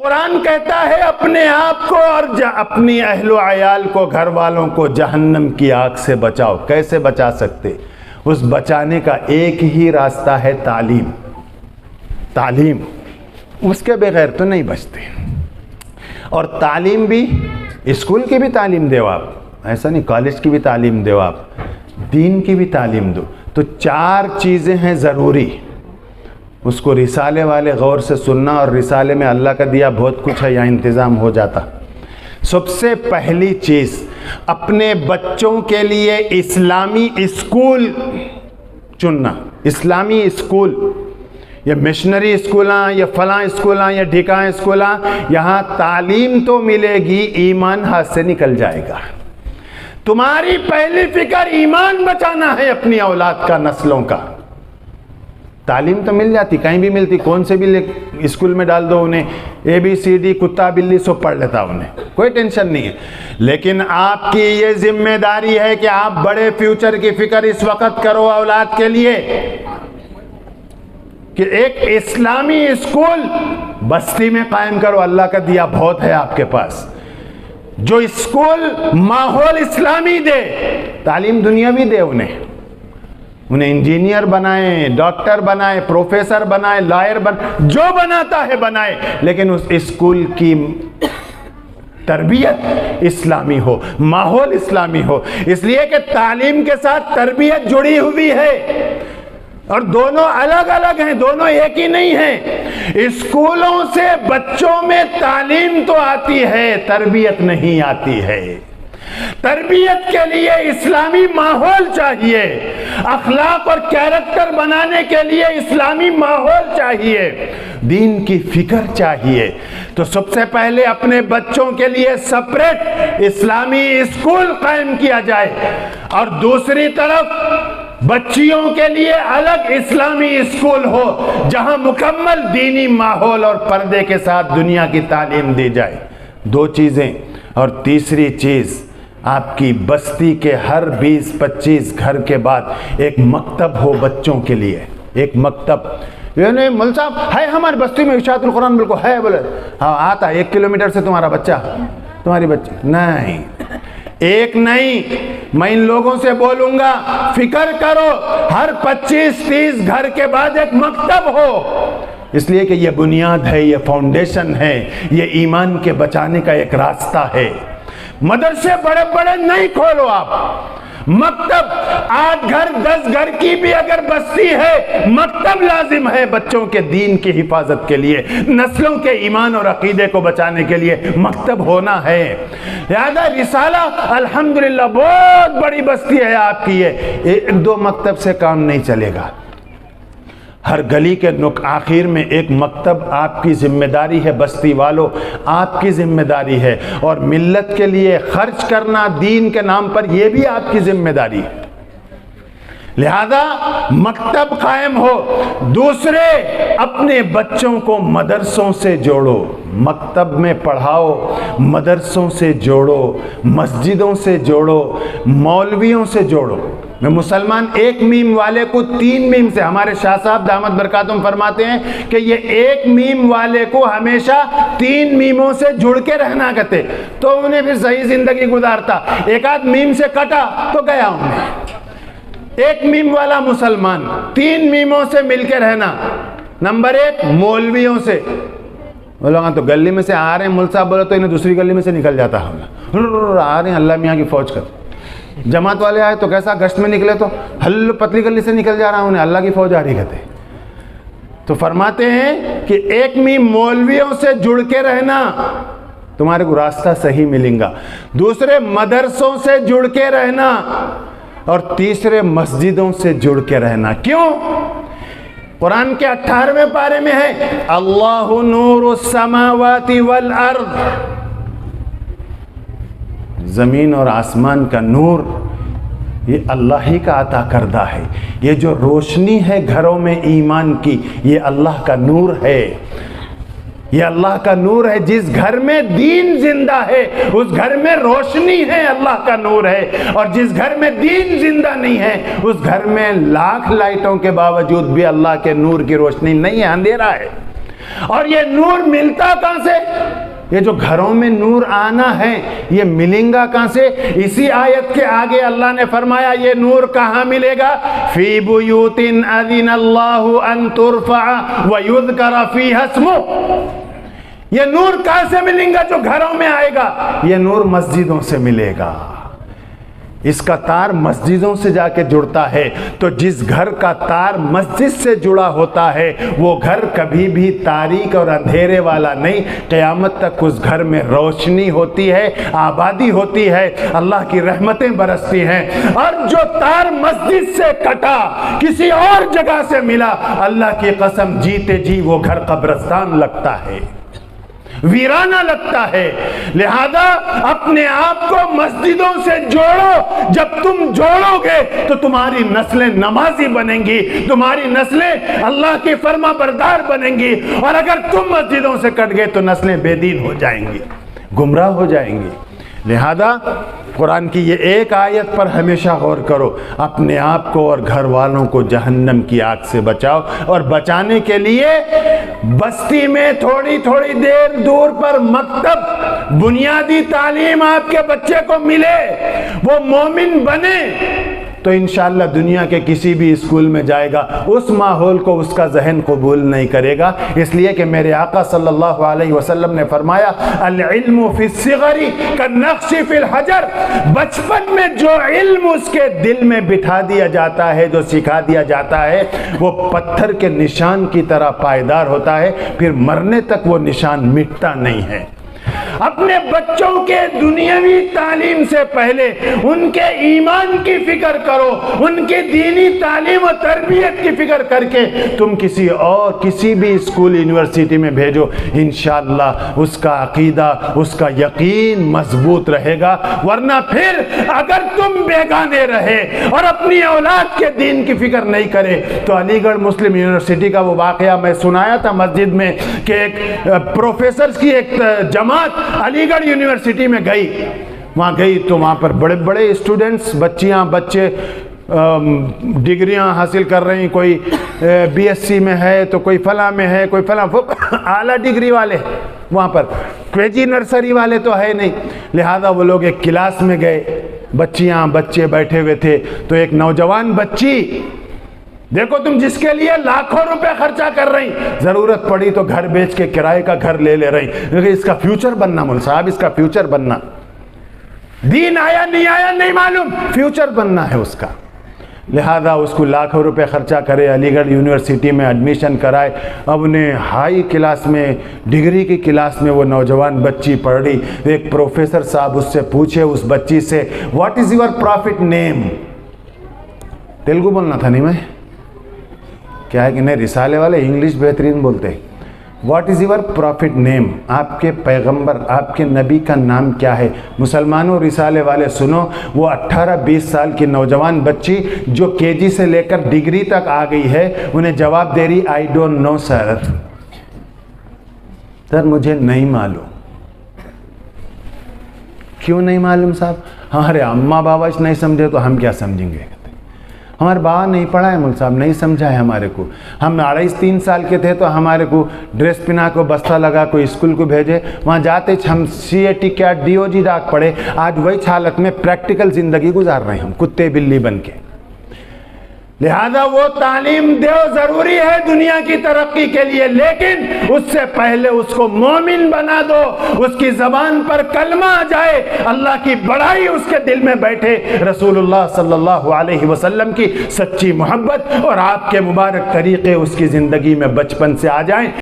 قرآن کہتا ہے اپنے آپ کو اور اپنی اہل و عیال کو، گھر والوں کو جہنم کی آگ سے بچاؤ۔ کیسے بچا سکتے؟ اس بچانے کا ایک ہی راستہ ہے تعلیم۔ تعلیم، اس کے بغیر تو نہیں بچتے۔ اور تعلیم بھی اسکول کی بھی تعلیم دو آپ، ایسا نہیں کالج کی بھی تعلیم دو آپ، دین کی بھی تعلیم دو۔ تو 4 چیزیں ہیں ضروری، اس کو رسالے والے غور سے سننا، اور رسالے میں اللہ کا دیا بہت کچھ ہے، یہاں انتظام ہو جاتا۔ سب سے پہلی چیز، اپنے بچوں کے لیے اسلامی اسکول چننا۔ اسلامی اسکول، یہ مشنری اسکولاں، یہ فلاں اسکولاں، یہ ڈھکاں اسکولاں، یہاں تعلیم تو ملے گی، ایمان ہاتھ سے نکل جائے گا۔ تمہاری پہلی فکر ایمان بچانا ہے اپنی اولاد کا، نسلوں کا۔ تعلیم تو مل جاتی، کہیں بھی ملتی، کون سے بھی اسکول میں ڈال دو انہیں، ABCD کتا بلی سب پڑھ لیتا انہیں، کوئی ٹینشن نہیں ہے۔ لیکن آپ کی یہ ذمہ داری ہے کہ آپ بڑے فیوچر کی فکر اس وقت کرو اولاد کے لیے، کہ ایک اسلامی اسکول بستی میں قائم کرو۔ اللہ کا دیا بہت ہے آپ کے پاس، جو اسکول ماحول اسلامی دے، تعلیم دنیاوی دے، انہیں انجینئر بنائے، ڈاکٹر بنائے، پروفیسر بنائے، لائر بنائے، جو بناتا ہے بنائے، لیکن اس اسکول کی تربیت اسلامی ہو، ماحول اسلامی ہو۔ اس لیے کہ تعلیم کے ساتھ تربیت جڑی ہوئی ہے، اور دونوں الگ الگ ہیں، دونوں ایک ہی نہیں ہیں۔ اسکولوں سے بچوں میں تعلیم تو آتی ہے، تربیت نہیں آتی ہے۔ تربیت کے لیے اسلامی ماحول چاہیے، اخلاق اور کیریکٹر بنانے کے لیے اسلامی ماحول چاہیے، دین کی فکر چاہیے۔ تو سب سے پہلے اپنے بچوں کے لیے سپریٹ اسلامی اسکول قائم کیا جائے، اور دوسری طرف بچیوں کے لیے الگ اسلامی اسکول ہو، جہاں مکمل دینی ماحول اور پردے کے ساتھ دنیا کی تعلیم دی جائے۔ 2 چیزیں۔ اور تیسری چیز، آپ کی بستی کے ہر 20-25 گھر کے بعد ایک مکتب ہو بچوں کے لیے، ایک مکتب۔ یعنی مول صاحب ہے ہماری بستی میں اشاعت القرآن بالکل ہے، بولے ہاں آتا 1 کلومیٹر سے تمہارا بچہ، تمہاری بچی نہیں، ایک نہیں، میں ان لوگوں سے بولوں گا فکر کرو ہر 25-30 گھر کے بعد ایک مکتب ہو، اس لیے کہ یہ بنیاد ہے، یہ فاؤنڈیشن ہے، یہ ایمان کے بچانے کا ایک راستہ ہے۔ مدرسے بڑے بڑے نہیں کھولو آپ، مکتب 8 گھر 10 گھر کی بھی اگر بستی ہے، مکتب لازم ہے بچوں کے دین کی حفاظت کے لیے، نسلوں کے ایمان اور عقیدے کو بچانے کے لیے مکتب ہونا ہے۔ لہذا رسالہ الحمدللہ بہت بڑی بستی ہے آپ کی، یہ 1-2 مکتب سے کام نہیں چلے گا۔ ہر گلی کے آخر میں ایک مکتب آپ کی ذمہ داری ہے، بستی والوں آپ کی ذمہ داری ہے، اور ملت کے لیے خرچ کرنا دین کے نام پر یہ بھی آپ کی ذمہ داری ہے۔ لہذا مکتب قائم ہو۔ دوسرے، اپنے بچوں کو مدرسوں سے جوڑو، مکتب میں پڑھاؤ، مدرسوں سے جوڑو، مسجدوں سے جوڑو، مولویوں سے جوڑو۔ میں مسلمان 1 میم والے کو 3 میم سے، ہمارے شاہ صاحب دامت برکاتہم فرماتے ہیں کہ یہ 1 میم والے کو ہمیشہ 3 میموں سے جڑ کے رہنا کہتے، تو انہیں پھر صحیح زندگی گزارتا۔ 1 میم سے کٹا تو گیا انہیں۔ 1 میم والا مسلمان 3 میموں سے مل کے رہنا۔ نمبر 1 مولویوں سے، بولو گا تو گلی میں سے آ رہے ہیں مول صاحب، بولو تو انہیں دوسری گلی میں سے نکل جاتا ہوگا، آ رہے ہیں اللہ میاں کی فوج کر۔ جماعت والے آئے تو کیسا گشت میں نکلے تو ہل پتلی گلی سے نکل جا رہا ہوں، انہیں اللہ کی فوج آ رہی کہتے۔ تو فرماتے ہیں کہ 1 میم مولویوں سے جڑ کے رہنا، تمہارے کو راستہ صحیح ملیں گا۔ دوسرے مدرسوں سے جڑ کے رہنا، اور تیسرے مسجدوں سے جڑ کے رہنا۔ کیوں؟ قرآن کے 18ویں پارے میں ہے اللہ نور السماوات والارض، زمین اور آسمان کا نور یہ اللہ ہی کا عطا کردہ ہے۔ یہ جو روشنی ہے گھروں میں ایمان کی، یہ اللہ کا نور ہے، یہ اللہ کا نور ہے۔ جس گھر میں دین زندہ ہے اس گھر میں روشنی ہے، اللہ کا نور ہے، اور جس گھر میں دین زندہ نہیں ہے اس گھر میں لاکھ لائٹوں کے باوجود بھی اللہ کے نور کی روشنی نہیں ہے، اندھیرا ہے۔ اور یہ نور ملتا کہاں سے؟ یہ جو گھروں میں نور آنا ہے یہ ملیں گا کہاں سے؟ اسی آیت کے آگے اللہ نے فرمایا یہ نور کہاں ملے گا؟ فی بیوت اذن اللہ ان ترفع ویذکر فیہا اسمہ۔ یہ نور کہاں سے ملیں گا جو گھروں میں آئے گا؟ یہ نور مسجدوں سے ملے گا۔ اس کا تار مسجدوں سے جا کے جڑتا ہے، تو جس گھر کا تار مسجد سے جڑا ہوتا ہے وہ گھر کبھی بھی تاریک اور اندھیرے والا نہیں، قیامت تک اس گھر میں روشنی ہوتی ہے، آبادی ہوتی ہے، اللہ کی رحمتیں برستی ہیں۔ اور جو تار مسجد سے کٹا کسی اور جگہ سے ملا، اللہ کی قسم جیتے جی وہ گھر قبرستان لگتا ہے، ویرانہ لگتا ہے۔ لہذا اپنے آپ کو مسجدوں سے جوڑو، جب تم جوڑو گے تو تمہاری نسلیں نمازی بنیں گی، تمہاری نسلیں اللہ کی فرما بردار بنیں گی، اور اگر تم مسجدوں سے کٹ گئے تو نسلیں بے دین ہو جائیں گی، گمراہ ہو جائیں گی۔ لہذا قرآن کی یہ ایک آیت پر ہمیشہ غور کرو، اپنے آپ کو اور گھر والوں کو جہنم کی آگ سے بچاؤ، اور بچانے کے لیے بستی میں تھوڑی تھوڑی دیر دور پر مکتب، بنیادی تعلیم آپ کے بچے کو ملے، وہ مومن بنے، تو انشاءاللہ دنیا کے کسی بھی اسکول میں جائے گا اس ماحول کو اس کا ذہن قبول نہیں کرے گا، اس لیے کہ میرے آقا صلی اللہ علیہ وسلم نے فرمایا العلم فی الصغر کالنقش فی الحجر، بچپن میں جو علم اس کے دل میں بٹھا دیا جاتا ہے، جو سکھا دیا جاتا ہے، وہ پتھر کے نشان کی طرح پائیدار ہوتا ہے، پھر مرنے تک وہ نشان مٹتا نہیں ہے۔ اپنے بچوں کے دنیاوی تعلیم سے پہلے ان کے ایمان کی فکر کرو، ان کی دینی تعلیم و تربیت کی فکر کر کے تم کسی بھی اسکول یونیورسٹی میں بھیجو، انشاءاللہ اس کا عقیدہ، اس کا یقین مضبوط رہے گا۔ ورنہ پھر اگر تم بیگانے رہے اور اپنی اولاد کے دین کی فکر نہیں کرے تو علی گڑھ مسلم یونیورسٹی کا وہ واقعہ میں سنایا تھا مسجد میں کہ ایک پروفیسرز کی ایک جماعت علی گڑھ یونیورسٹی میں وہاں گئی تو وہاں پر بڑے بڑے اسٹوڈنٹس، بچیاں بچے ڈگریاں حاصل کر رہی ہیں، کوئی بی ایس سی میں ہے تو کوئی فلاں میں ہے، کوئی فلاں اعلیٰ ڈگری والے وہاں پر، کے جی نرسری والے تو ہے نہیں۔ لہذا وہ لوگ ایک کلاس میں گئے، بچیاں بچے بیٹھے ہوئے تھے، تو ایک نوجوان بچی، دیکھو تم جس کے لیے لاکھوں روپے خرچہ کر رہی، ضرورت پڑی تو گھر بیچ کے کرائے کا گھر لے رہی، لیکن اس کا فیوچر بننا، مول صاحب اس کا فیوچر بننا، دین آیا نہیں معلوم، فیوچر بننا ہے اس کا۔ لہذا اس کو لاکھوں روپے خرچہ کرے، علی گڑھ یونیورسٹی میں ایڈمیشن کرائے، اب انہیں ہائی کلاس میں، ڈگری کی کلاس میں وہ نوجوان بچی پڑھ رہی، ایک پروفیسر صاحب اس سے پوچھے اس بچی سے واٹ از یور پروفٹ نیم، تیلگو بولنا تھا نہیں میں، کیا ہے کہ نہیں رسالے والے انگلش بہترین بولتے ہیں، واٹ از یور پروفٹ نیم، آپ کے پیغمبر آپ کے نبی کا نام کیا ہے؟ مسلمانوں رسالے والے سنو، وہ 18-20 سال کی نوجوان بچی جو کے جی سے لے کر ڈگری تک آ گئی ہے، انہیں جواب دے رہی آئی ڈونٹ نو سر، مجھے نہیں معلوم۔ کیوں نہیں معلوم صاحب؟ ہمارے اماں بابا نہیں سمجھے تو ہم کیا سمجھیں گے؟ ہمارے بابا نہیں پڑھا ہے مول صاحب، نہیں سمجھا ہے ہمارے کو، ہم 2.5-3 سال کے تھے تو ہمارے کو ڈریس پہنا کو بستہ لگا کوئی اسکول کو بھیجے، وہاں جاتے ہم سی اے ٹی کیا ڈی او جی ڈاک پڑھے، آج وہی حالت میں پریکٹیکل زندگی گزار رہے ہیں ہم کتے بلی بن کے۔ لہذا وہ تعلیم دو ضروری ہے دنیا کی ترقی کے لیے، لیکن اس سے پہلے اس کو مومن بنا دو، اس کی زبان پر کلمہ آ جائے، اللہ کی بڑائی اس کے دل میں بیٹھے، رسول اللہ صلی اللہ علیہ وسلم کی سچی محبت اور آپ کے مبارک طریقے اس کی زندگی میں بچپن سے آ جائیں۔